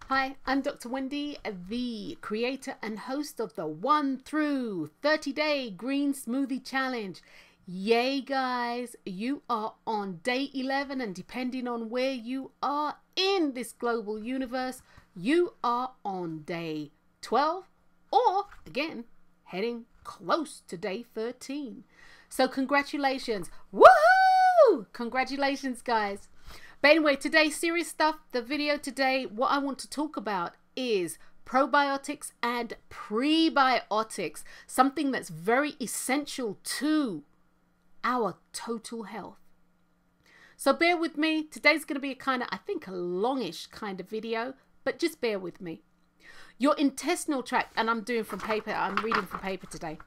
Hi, I'm Dr. Wendy, the creator and host of the 1 through 30-day Green Smoothie Challenge. Yay, guys, you are on day 11, and depending on where you are in this global universe, you are on day 12 or, again, heading close to day 13. So congratulations. Woohoo! Congratulations, guys. But anyway, today, serious stuff. The video today, what I want to talk about is probiotics and prebiotics, something that's very essential to our total health. So bear with me. Today's going to be a kind of, I think, a longish kind of video, but just bear with me. Your intestinal tract, and I'm reading from paper today.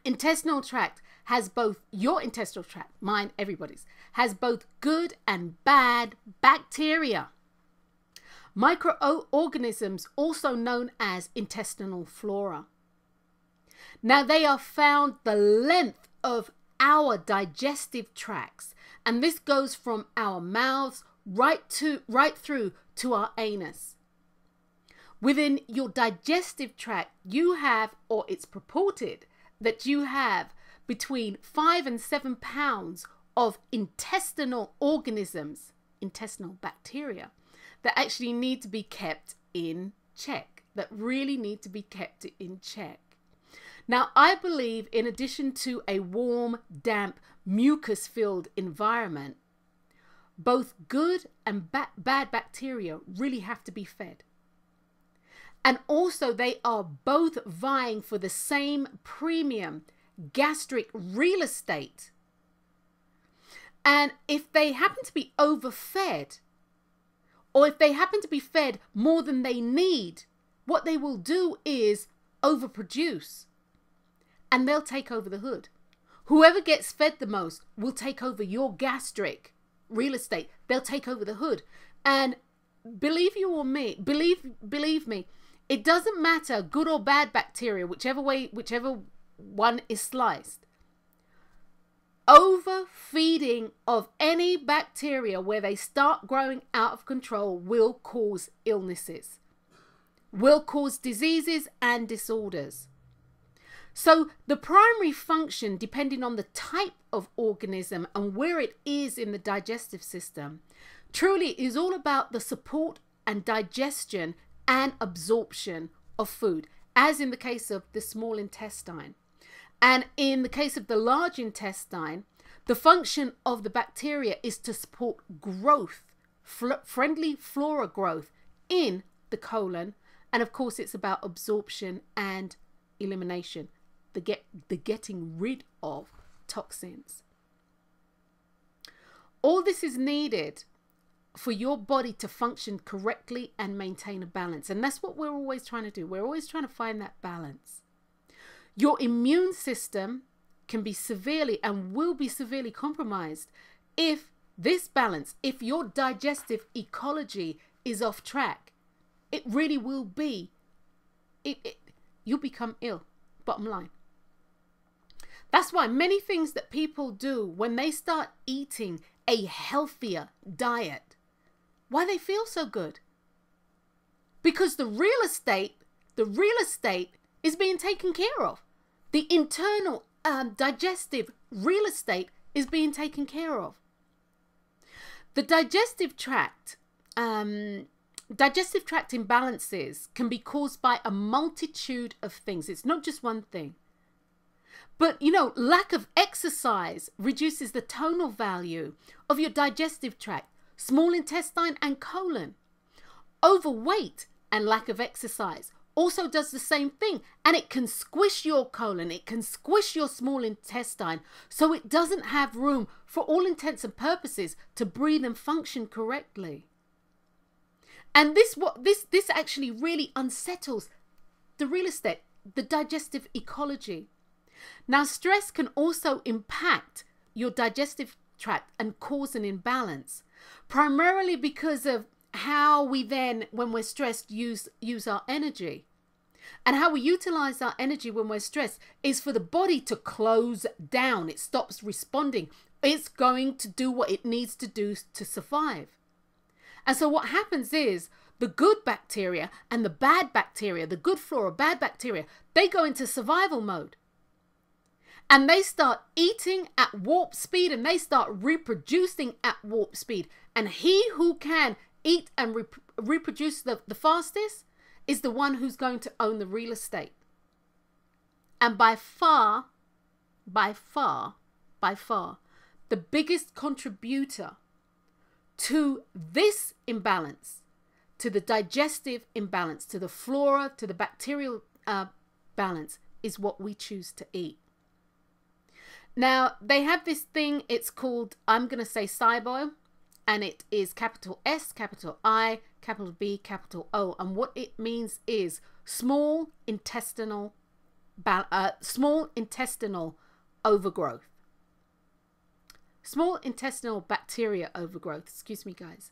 Intestinal tract has both, your intestinal tract, mine, everybody's, has both good and bad bacteria. Microorganisms, also known as intestinal flora. Now, they are found the length of our digestive tracts, and this goes from our mouths right through to our anus. Within your digestive tract, you have, or it's purported that you have, between 5 and 7 pounds of intestinal organisms, intestinal bacteria, that actually need to be kept in check, that really need to be kept in check. Now, I believe in addition to a warm, damp, mucus-filled environment, both good and bad bacteria really have to be fed. And also, they are both vying for the same premium gastric real estate. And if they happen to be overfed, or if they happen to be fed more than they need, what they will do is overproduce, and they'll take over the hood. Whoever gets fed the most will take over your gastric real estate. They'll take over the hood. And believe me, it doesn't matter good or bad bacteria, whichever one is sliced. Overfeeding of any bacteria where they start growing out of control will cause illnesses, will cause diseases and disorders. So the primary function, depending on the type of organism and where it is in the digestive system, truly is all about the support and digestion and absorption of food, as in the case of the small intestine. And in the case of the large intestine, the function of the bacteria is to support growth, friendly flora growth in the colon. And of course, it's about absorption and elimination, the getting rid of toxins. All this is needed for your body to function correctly and maintain a balance. And that's what we're always trying to do. We're always trying to find that balance. Your immune system can be severely and will be severely compromised if this balance, if your digestive ecology is off track. It really will be, you'll become ill, bottom line. That's why many things that people do when they start eating a healthier diet, why they feel so good. Because the real estate is being taken care of. The internal digestive real estate is being taken care of. The digestive tract imbalances can be caused by a multitude of things. It's not just one thing. But, lack of exercise reduces the tonal value of your digestive tract, small intestine and colon. Overweight and lack of exercise also does the same thing, and it can squish your colon, it can squish your small intestine, so it doesn't have room, for all intents and purposes, to breathe and function correctly. And this actually really unsettles the real estate, the digestive ecology. Now, stress can also impact your digestive tract and cause an imbalance, primarily because of how we then, when we're stressed, use our energy. And how we utilize our energy when we're stressed is for the body to close down. It stops responding. It's going to do what it needs to do to survive. And so what happens is the good bacteria and the bad bacteria, the good flora, bad bacteria, they go into survival mode. And they start eating at warp speed, and they start reproducing at warp speed. And he who can eat and reproduce the fastest is the one who's going to own the real estate. And by far, the biggest contributor to this imbalance, to the digestive imbalance, to the flora, to the bacterial balance, is what we choose to eat. Now, they have this thing, it's called, I'm going to say SIBO, and it is capital S, capital I, capital B, capital O. And what it means is small intestinal overgrowth. Small intestinal bacteria overgrowth, excuse me guys.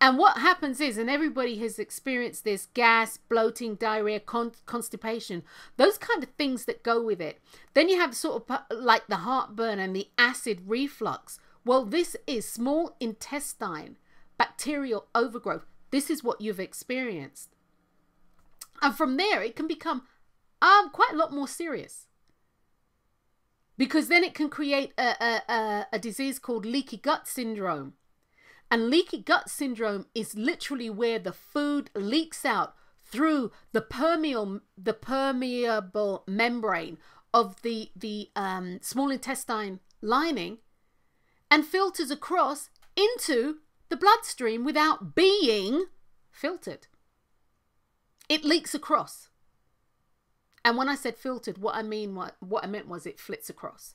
And what happens is, and everybody has experienced this, gas, bloating, diarrhea, constipation, those kind of things that go with it. Then you have sort of like the heartburn and the acid reflux. Well, this is small intestine bacterial overgrowth. This is what you've experienced. And from there, it can become quite a lot more serious. Because then it can create a disease called leaky gut syndrome. And leaky gut syndrome is literally where the food leaks out through the permeable membrane of the small intestine lining and filters across into the bloodstream without being filtered. It leaks across. And when I said filtered, what I meant was it flits across.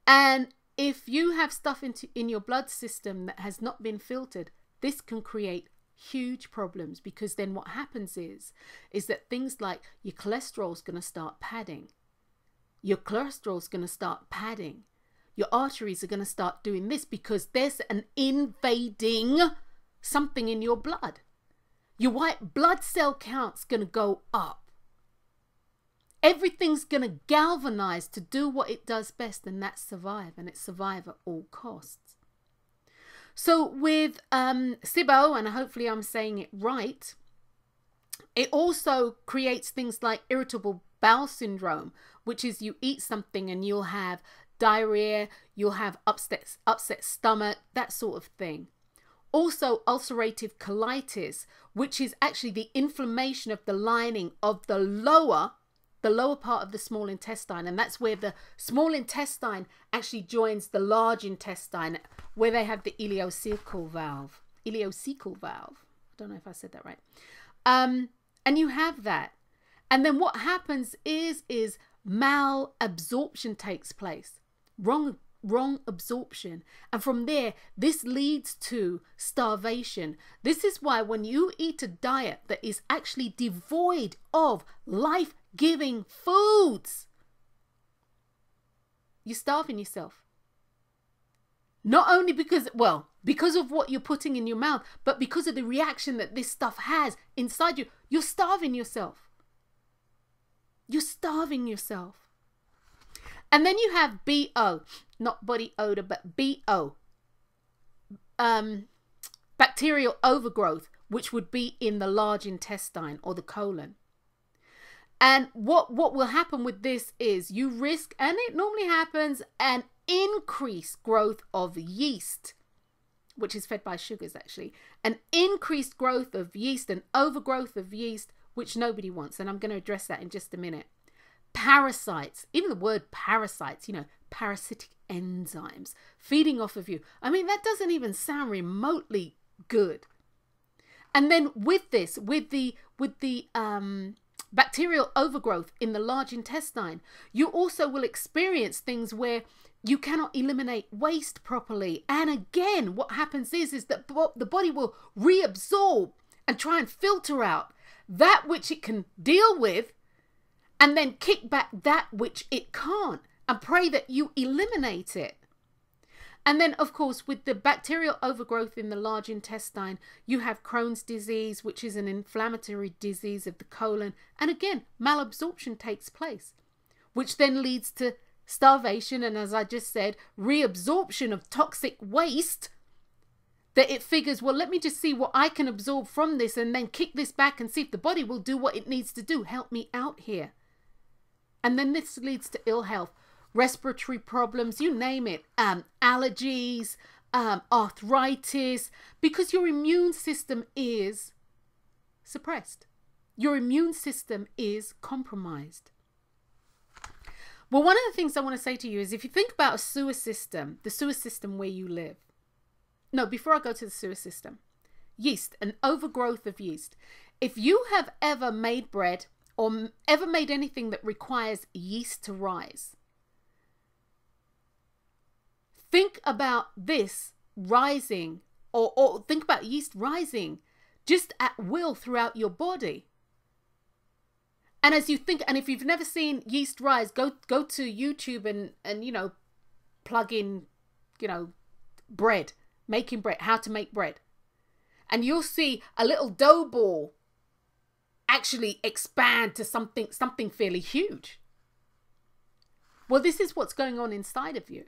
And if you have stuff in your blood system that has not been filtered, this can create huge problems, because then what happens is that things like your cholesterol is going to start padding. Your cholesterol is going to start padding. Your arteries are going to start doing this because there's an invading something in your blood. Your white blood cell count's going to go up. Everything's going to galvanize to do what it does best, and that's survive, and it's survive at all costs. So with SIBO, and hopefully I'm saying it right, it also creates things like irritable bowel syndrome, which is you eat something and you'll have diarrhea, you'll have upset stomach, that sort of thing. Also ulcerative colitis, which is actually the inflammation of the lining of the lower part of the small intestine, and that's where the small intestine actually joins the large intestine, where they have the ileocecal valve. I don't know if I said that right. And you have that. And then what happens is malabsorption takes place. Wrong absorption. And from there, this leads to starvation. This is why when you eat a diet that is actually devoid of life-giving foods, you're starving yourself. Not only because of what you're putting in your mouth, but because of the reaction that this stuff has inside you. You're starving yourself. You're starving yourself. And then you have BO, not body odor, but BO, bacterial overgrowth, which would be in the large intestine or the colon. And what will happen with this is you risk, and it normally happens, an increased growth of yeast, which is fed by sugars actually, an increased growth of yeast, an overgrowth of yeast, which nobody wants. And I'm going to address that in just a minute. Parasites, even the word parasites, parasitic enzymes feeding off of you. I mean, that doesn't even sound remotely good. And then with this, with the bacterial overgrowth in the large intestine, you also will experience things where you cannot eliminate waste properly. And again, what happens is that the body will reabsorb and try and filter out that which it can deal with, and then kick back that which it can't, and pray that you eliminate it. And then, of course, with the bacterial overgrowth in the large intestine, you have Crohn's disease, which is an inflammatory disease of the colon. And again, malabsorption takes place, which then leads to starvation. And as I just said, reabsorption of toxic waste that it figures, well, let me just see what I can absorb from this and then kick this back and see if the body will do what it needs to do. Help me out here. And then this leads to ill health, respiratory problems, you name it, allergies, arthritis, because your immune system is suppressed. Your immune system is compromised. Well, one of the things I want to say to you is if you think about a sewer system, the sewer system where you live. No, before I go to the sewer system, yeast, an overgrowth of yeast. If you have ever made bread or ever made anything that requires yeast to rise, think about this rising or think about yeast rising just at will throughout your body. And as you think, and if you've never seen yeast rise, go to YouTube and you know, plug in, you know, bread, making bread, how to make bread. And you'll see a little dough ball actually expand to something fairly huge. Well, this is what's going on inside of you.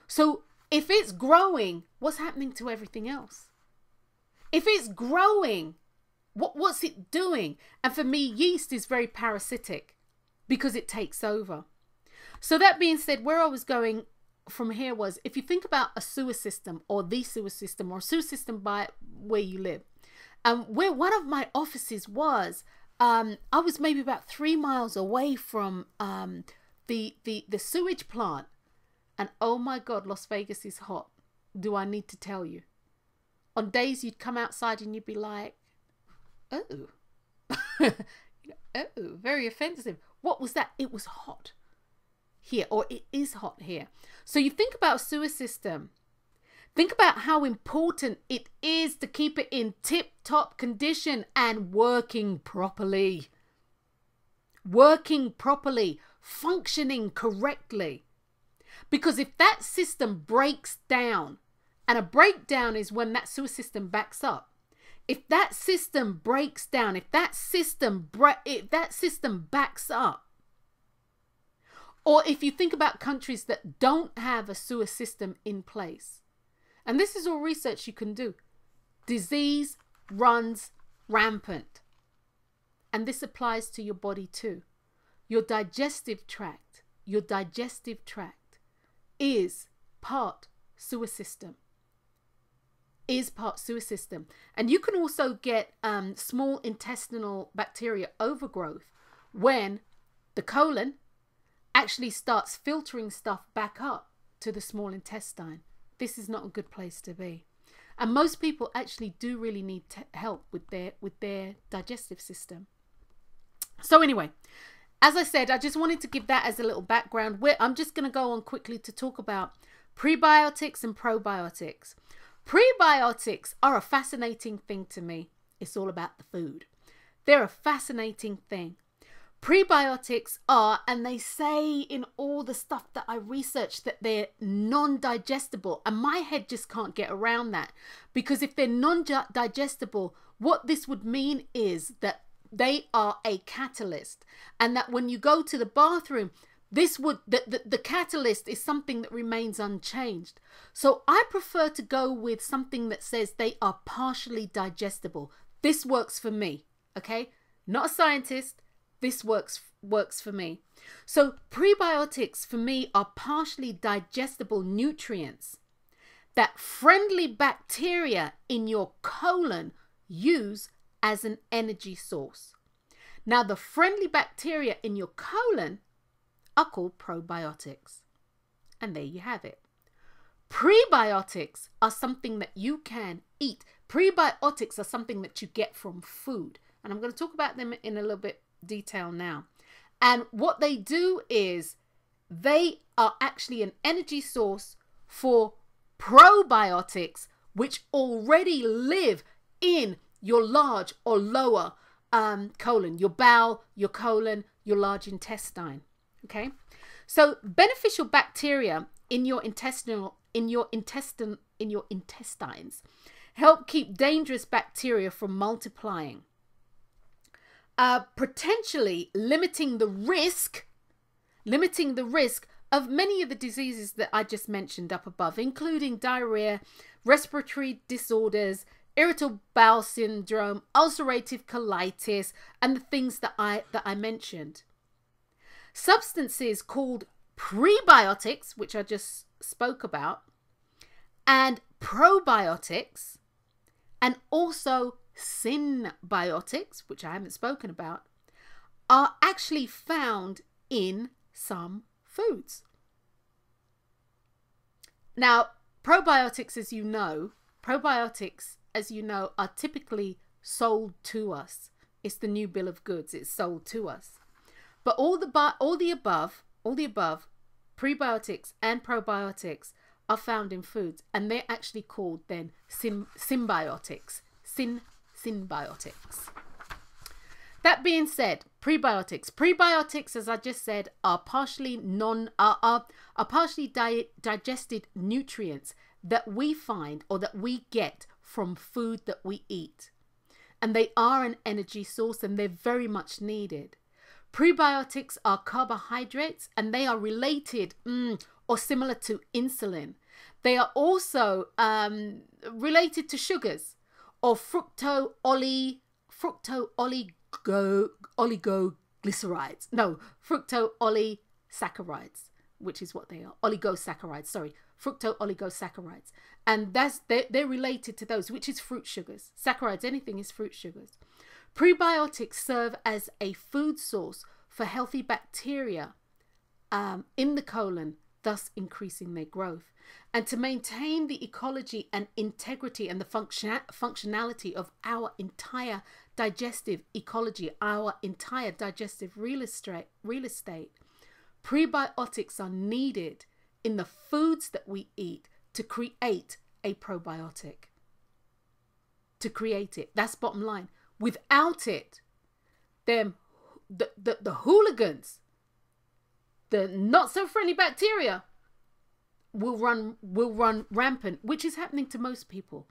So if it's growing, what's happening to everything else? If it's growing, what's it doing? And for me, yeast is very parasitic because it takes over. So that being said, where I was going from here was, if you think about a sewer system or the sewer system or a sewer system by where you live, where one of my offices was, I was maybe about 3 miles away from the sewage plant. And oh my God, Las Vegas is hot. Do I need to tell you? On days you'd come outside and you'd be like, oh, oh, very offensive. What was that? It was hot here, or it is hot here. So you think about a sewer system. Think about how important it is to keep it in tip-top condition and working properly. Working properly, functioning correctly. Because if that system breaks down, and a breakdown is when that sewer system backs up. If that system breaks down, if that system backs up, or if you think about countries that don't have a sewer system in place, and this is all research you can do, disease runs rampant. And this applies to your body too. Your digestive tract is part sewer system. And you can also get small intestinal bacteria overgrowth when the colon actually starts filtering stuff back up to the small intestine. This is not a good place to be. And most people actually do really need help with their digestive system. So anyway, as I said, I just wanted to give that as a little background. I'm just going to go on quickly to talk about prebiotics and probiotics. Prebiotics are a fascinating thing to me. It's all about the food. They're a fascinating thing. Prebiotics are, and they say in all the stuff that I researched, that they're non-digestible. And my head just can't get around that. Because if they're non-digestible, what this would mean is that they are a catalyst. And that when you go to the bathroom, the catalyst is something that remains unchanged. So I prefer to go with something that says they are partially digestible. This works for me, okay? Not a scientist. This works for me. So prebiotics for me are partially digestible nutrients that friendly bacteria in your colon use as an energy source. Now the friendly bacteria in your colon are called probiotics. And there you have it. Prebiotics are something that you can eat. Prebiotics are something that you get from food. And I'm going to talk about them in a little bit detail now. And what they do is they are actually an energy source for probiotics, which already live in your large or lower colon, your bowel, your colon, your large intestine. Okay, so beneficial bacteria in your intestines help keep dangerous bacteria from multiplying, potentially limiting the risk of many of the diseases that I just mentioned up above, including diarrhea, respiratory disorders, irritable bowel syndrome, ulcerative colitis, and the things that I mentioned. Substances called prebiotics, which I just spoke about, and probiotics, and also symbiotics, which I haven't spoken about, are actually found in some foods. Now, probiotics, as you know, are typically sold to us. It's the new bill of goods. It's sold to us. But all the above, prebiotics and probiotics are found in foods, and they're actually called then symbiotics. Symbiotics. That being said, prebiotics, as I just said, are partially digested nutrients that we find or that we get from food that we eat, and they are an energy source, and they're very much needed. Prebiotics are carbohydrates, and they are related or similar to insulin. They are also related to sugars or fructooligosaccharides. No, fructooligosaccharides, which is what they are. Oligosaccharides, sorry. Fructooligosaccharides. And they're related to those, which is fruit sugars. Saccharides, anything is fruit sugars. Prebiotics serve as a food source for healthy bacteria in the colon, thus increasing their growth. And to maintain the ecology and integrity and the functionality of our entire digestive ecology, our entire digestive real estate, prebiotics are needed in the foods that we eat to create a probiotic. To create it. That's bottom line. Without it, the hooligans, the not so friendly bacteria will run rampant, which is happening to most people.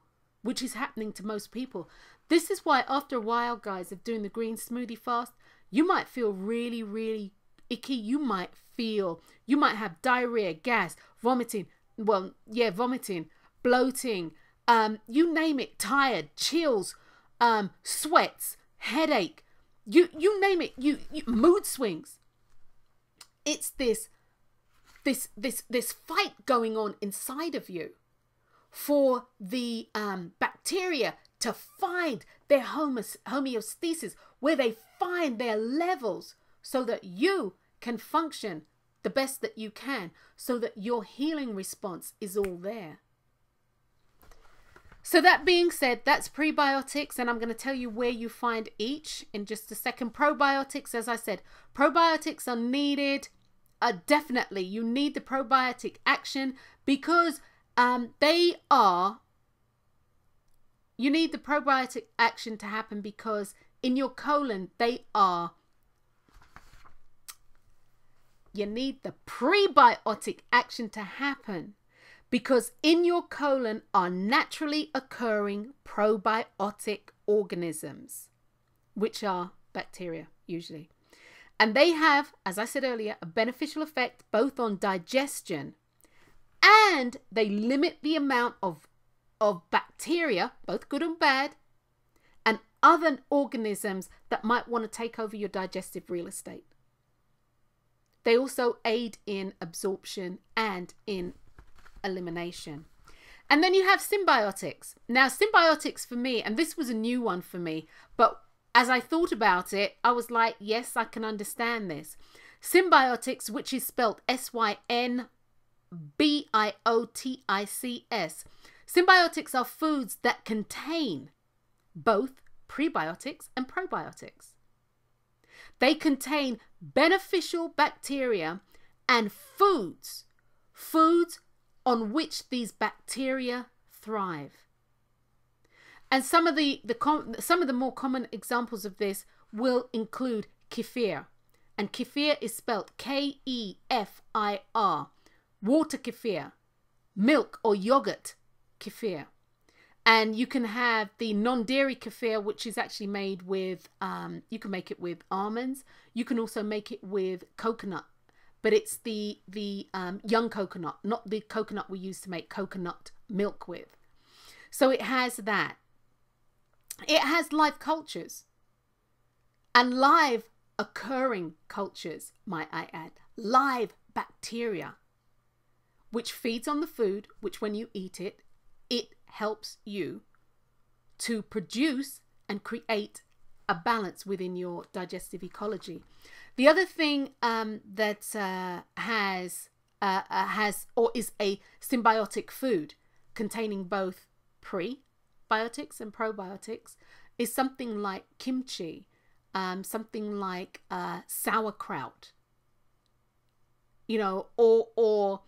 This is why after a while, guys, of doing the green smoothie fast, you might feel really, really icky. You might have diarrhea, gas, vomiting. Vomiting, bloating, you name it, tired, chills, sweats, headache, you name it, you mood swings. It's this fight going on inside of you for the bacteria to find their homeostasis, where they find their levels so that you can function the best that you can, so that your healing response is all there. So that being said, that's prebiotics, and I'm going to tell you where you find each in just a second. Probiotics, as I said, probiotics are needed. Definitely, you need the probiotic action because you need the probiotic action to happen because in your colon, you need the prebiotic action to happen because in your colon are naturally occurring probiotic organisms, which are bacteria usually. And they have, as I said earlier, a beneficial effect both on digestion, and they limit the amount of bacteria, both good and bad, and other organisms that might want to take over your digestive real estate. They also aid in absorption and in elimination. And then you have symbiotics. Now, symbiotics for me, and this was a new one for me, but as I thought about it, I was like, yes, I can understand this. Symbiotics, which is spelled SYNBIOTICS. Symbiotics are foods that contain both prebiotics and probiotics. They contain beneficial bacteria and foods on which these bacteria thrive. And some of the more common examples of this will include kefir. And kefir is spelled KEFIR, water kefir, milk or yogurt kefir. And you can have the non-dairy kefir, which is actually made with, you can make it with almonds. You can also make it with coconut but it's the young coconut, not the coconut we use to make coconut milk with. So it has that. It has live cultures and live occurring cultures, might I add, live bacteria, which feeds on the food, which when you eat it, it helps you to produce and create a balance within your digestive ecology. The other thing that has or is a symbiotic food containing both prebiotics and probiotics is something like kimchi, something like sauerkraut, you know, or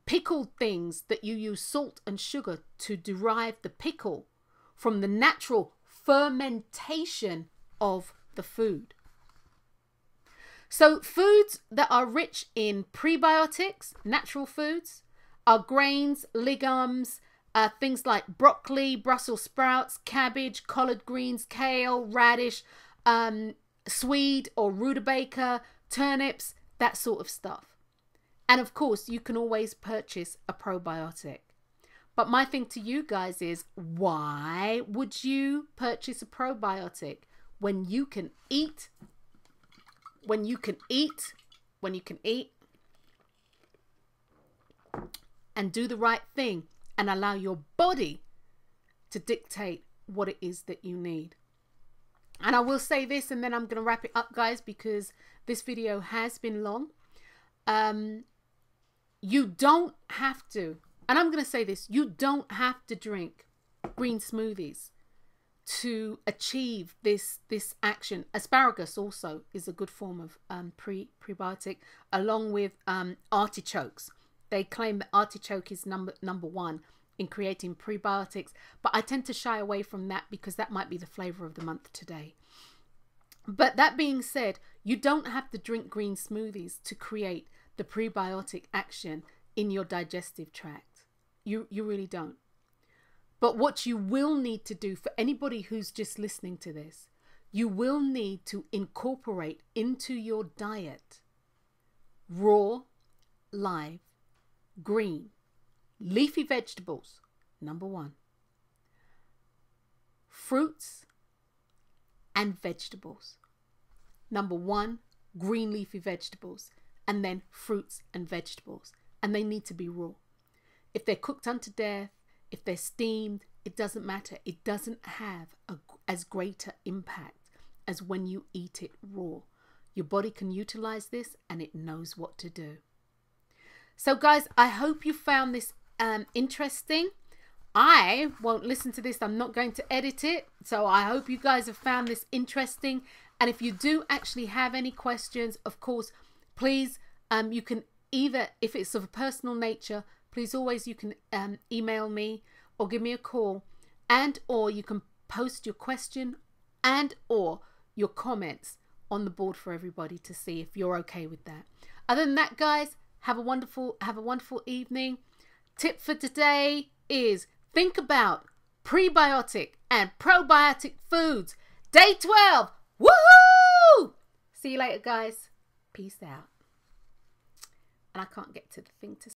pickled things that you use salt and sugar to derive the pickle from the natural fermentation of the food. So foods that are rich in prebiotics, natural foods, are grains, legumes, things like broccoli, Brussels sprouts, cabbage, collard greens, kale, radish, swede or rutabaga, turnips, that sort of stuff. And of course, you can always purchase a probiotic. But my thing to you guys is, why would you purchase a probiotic when you can eat, and do the right thing and allow your body to dictate what it is that you need? And I will say this, and then I'm going to wrap it up, guys, because this video has been long. You don't have to, and I'm going to say this, you don't have to drink green smoothies to achieve this action. Asparagus also is a good form of prebiotic, along with artichokes. They claim that artichoke is number one in creating prebiotics, but I tend to shy away from that because that might be the flavor of the month today. But that being said, you don't have to drink green smoothies to create the prebiotic action in your digestive tract. You really don't. But what you will need to do, for anybody who's just listening to this, you will need to incorporate into your diet raw, live, green, leafy vegetables, number one, fruits and vegetables, number one, green leafy vegetables, and then fruits and vegetables. And they need to be raw. If they're cooked unto death, if they're steamed, it doesn't matter. It doesn't have as greater impact as when you eat it raw. Your body can utilize this and it knows what to do. So guys, I hope you found this interesting. I won't listen to this. I'm not going to edit it. So I hope you guys have found this interesting. And if you do actually have any questions, of course, please, you can either, if it's of a personal nature, please always, you can email me or give me a call, and or you can post your question and or your comments on the board for everybody to see if you're okay with that. Other than that, guys, have a wonderful evening. Tip for today is think about prebiotic and probiotic foods. Day 12. Woohoo! See you later, guys. Peace out. And I can't get to the thing to